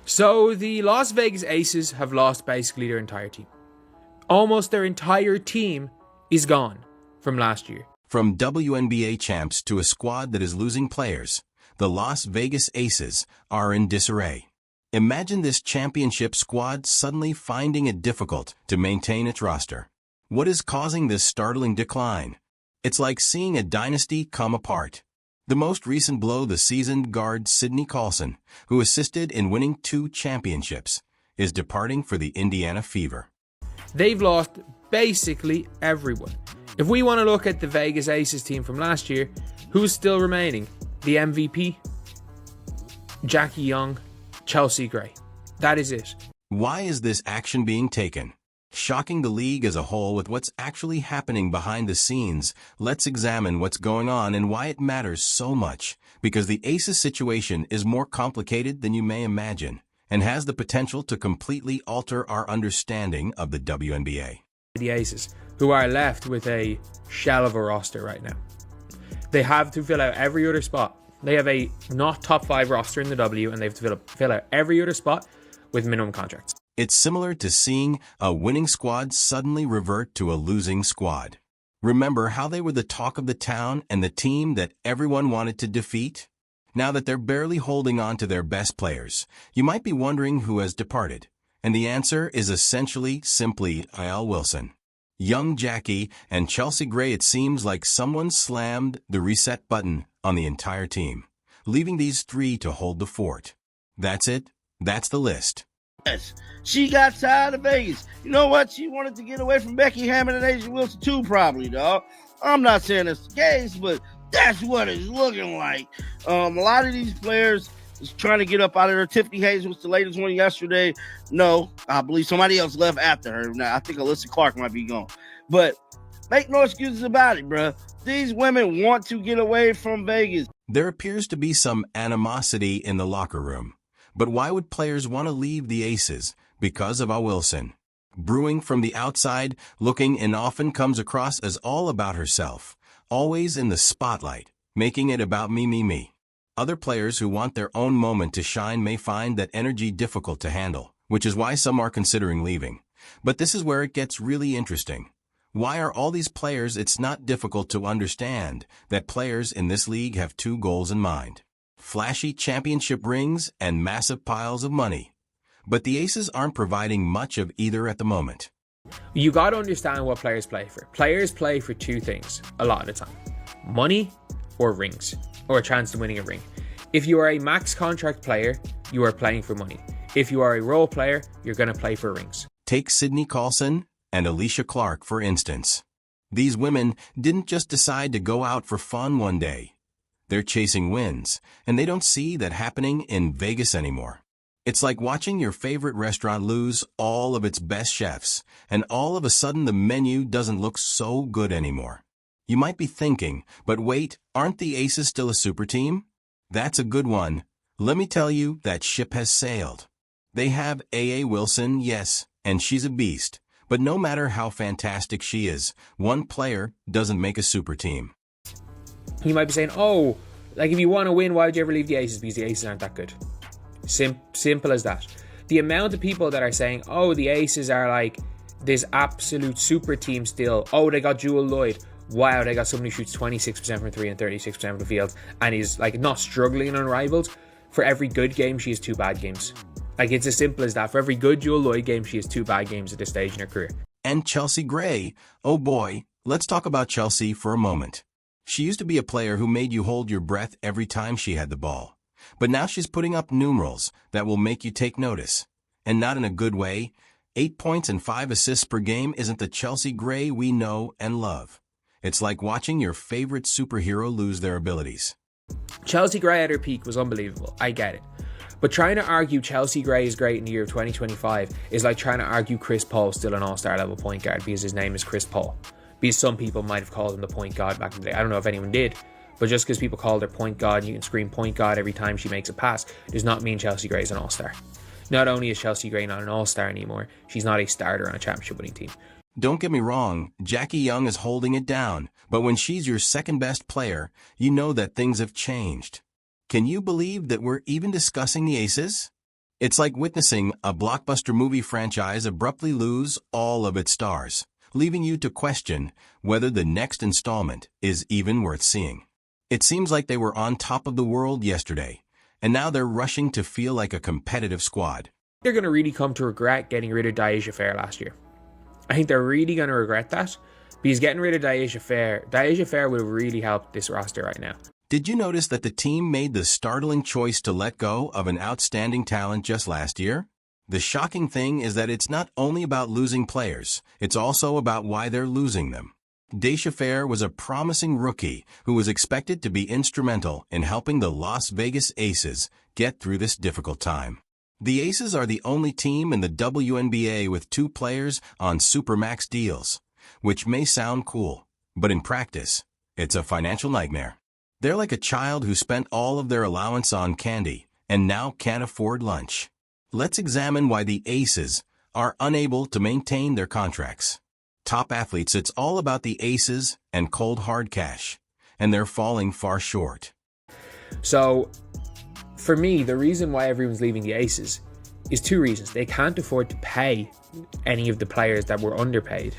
So the Las Vegas Aces have lost basically their entire team. Almost their entire team is gone from last year. From WNBA champs to a squad that is losing players, the Las Vegas Aces are in disarray. Imagine this championship squad suddenly finding it difficult to maintain its roster. What is causing this startling decline? It's like seeing a dynasty come apart. The most recent blow, the seasoned guard Sydney Colson, who assisted in winning 2 championships, is departing for the Indiana Fever. They've lost basically everyone. If we want to look at the Vegas Aces team from last year, who's still remaining? The MVP, Jackie Young, Chelsea Gray. That is it. Why is this action being taken? Shocking the league as a whole with what's actually happening behind the scenes, let's examine what's going on and why it matters so much, because the Aces situation is more complicated than you may imagine and has the potential to completely alter our understanding of the WNBA. The Aces, who are left with a shell of a roster right now. They have to fill out every other spot. They have a not top 5 roster in the W, and they have to fill out every other spot with minimum contracts. It's similar to seeing a winning squad suddenly revert to a losing squad. Remember how they were the talk of the town and the team that everyone wanted to defeat? Now that they're barely holding on to their best players, you might be wondering who has departed. And the answer is essentially simply A'el Wilson. Young Jackie and Chelsea Gray, it seems like someone slammed the reset button on the entire team, leaving these 3 to hold the fort. That's it. That's the list. Yes, she got tired of Vegas. You know what? She wanted to get away from Becky Hammond and A'ja Wilson too, probably, dog. I'm not saying that's the case, but that's what it's looking like. A lot of these players is trying to get up out of there. Tiffany Hayes was the latest one yesterday. No, I believe somebody else left after her. Now, I think Alyssa Clark might be gone. But make no excuses about it, bruh. These women want to get away from Vegas. There appears to be some animosity in the locker room. But why would players want to leave the Aces? Because of A'el Wilson. Brewing from the outside, looking and often comes across as all about herself, always in the spotlight, making it about me. Other players who want their own moment to shine may find that energy difficult to handle, which is why some are considering leaving. But this is where it gets really interesting. Why are all these players? It's not difficult to understand that players in this league have 2 goals in mind: flashy championship rings and massive piles of money. But the Aces aren't providing much of either at the moment. You got to understand what players play for. Players play for 2 things a lot of the time: money or rings, or a chance to winning a ring. If you are a max contract player, you are playing for money. If you are a role player, you're going to play for rings. Take Sydney Colson and Alicia Clark, for instance. These women didn't just decide to go out for fun one day. They're chasing wins, and they don't see that happening in Vegas anymore. It's like watching your favorite restaurant lose all of its best chefs, and all of a sudden the menu doesn't look so good anymore. You might be thinking, but wait, aren't the Aces still a super team? That's a good one. Let me tell you, that ship has sailed. They have A'el Wilson, yes, and she's a beast. But no matter how fantastic she is, one player doesn't make a super team. You might be saying, oh, like if you want to win, why would you ever leave the Aces? Because the Aces aren't that good. Simple as that. The amount of people that are saying, oh, the Aces are like this absolute super team still. Oh, they got Jewel Lloyd. Wow, they got somebody who shoots 26% from 3 and 36% from the field and is like not struggling and unrivaled. For every good game, she has 2 bad games. Like, it's as simple as that. For every good Jewel Lloyd game, she has 2 bad games at this stage in her career. And Chelsea Gray. Oh boy, let's talk about Chelsea for a moment. She used to be a player who made you hold your breath every time she had the ball. But now she's putting up numerals that will make you take notice. And not in a good way. 8 points and 5 assists per game isn't the Chelsea Gray we know and love. It's like watching your favorite superhero lose their abilities. Chelsea Gray at her peak was unbelievable. I get it. But trying to argue Chelsea Gray is great in the year of 2025 is like trying to argue Chris Paul still an all-star level point guard because his name is Chris Paul. Because some people might have called him the point guard back in the day. I don't know if anyone did. But just because people call her point guard and you can scream point guard every time she makes a pass does not mean Chelsea Gray is an all-star. Not only is Chelsea Gray not an all-star anymore, she's not a starter on a championship winning team. Don't get me wrong, Jackie Young is holding it down, but when she's your second best player, you know that things have changed. Can you believe that we're even discussing the Aces? It's like witnessing a blockbuster movie franchise abruptly lose all of its stars, leaving you to question whether the next installment is even worth seeing. It seems like they were on top of the world yesterday, and now they're rushing to feel like a competitive squad. They're going to really come to regret getting rid of Daisha Fair last year. I think they're really going to regret that, because getting rid of Daisha Fair will really help this roster right now. Did you notice that the team made the startling choice to let go of an outstanding talent just last year? The shocking thing is that it's not only about losing players, it's also about why they're losing them. Daisha Fair was a promising rookie who was expected to be instrumental in helping the Las Vegas Aces get through this difficult time. The Aces are the only team in the WNBA with 2 players on Supermax deals, which may sound cool, but in practice, it's a financial nightmare. They're like a child who spent all of their allowance on candy and now can't afford lunch. Let's examine why the Aces are unable to maintain their contracts. Top athletes, it's all about the Aces and cold hard cash, and they're falling far short. So, for me, the reason why everyone's leaving the Aces is 2 reasons. They can't afford to pay any of the players that were underpaid.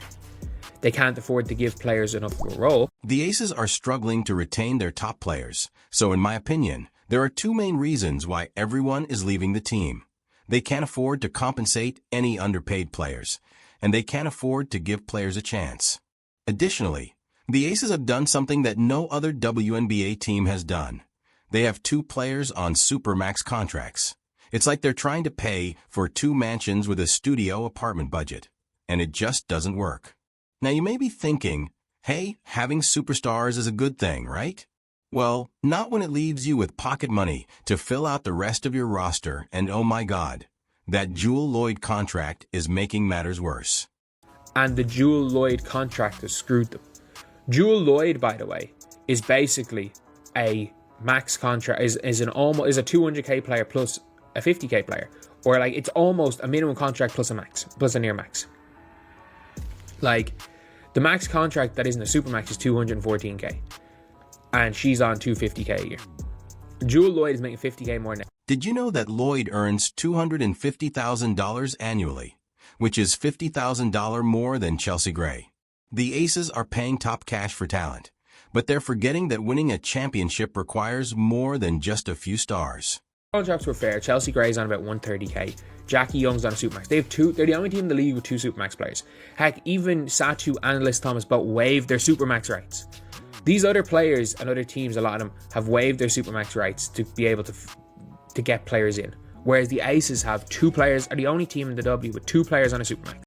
They can't afford to give players enough of a role. The Aces are struggling to retain their top players, so in my opinion, there are 2 main reasons why everyone is leaving the team. They can't afford to compensate any underpaid players, and they can't afford to give players a chance. Additionally, the Aces have done something that no other WNBA team has done. They have 2 players on Supermax contracts. It's like they're trying to pay for 2 mansions with a studio apartment budget, and it just doesn't work. Now you may be thinking, hey, having superstars is a good thing, right? Well, not when it leaves you with pocket money to fill out the rest of your roster, and oh my god, that Jewell Loyd contract is making matters worse. And the Jewell Loyd contract has screwed them. Jewell Loyd, by the way, is basically a max contract, is a 200k player plus a 50k player, or like it's almost a minimum contract plus a max, plus a near max. Like, the max contract that isn't a supermax is 214k, and she's on 250k a year. Jewell Loyd is making 50k more now. Did you know that Loyd earns $250,000 annually, which is $50,000 more than Chelsea Gray? The Aces are paying top cash for talent, but they're forgetting that winning a championship requires more than just a few stars. Contracts were fair. Chelsea Gray's on about 130k. Jackie Young's on a supermax. They're the only team in the league with 2 supermax players. Heck, even Satu and Liz Thomas both waived their supermax rights. These other players and other teams, a lot of them, have waived their supermax rights to be able to get players in. Whereas the Aces have 2 players, are the only team in the W with 2 players on a supermax.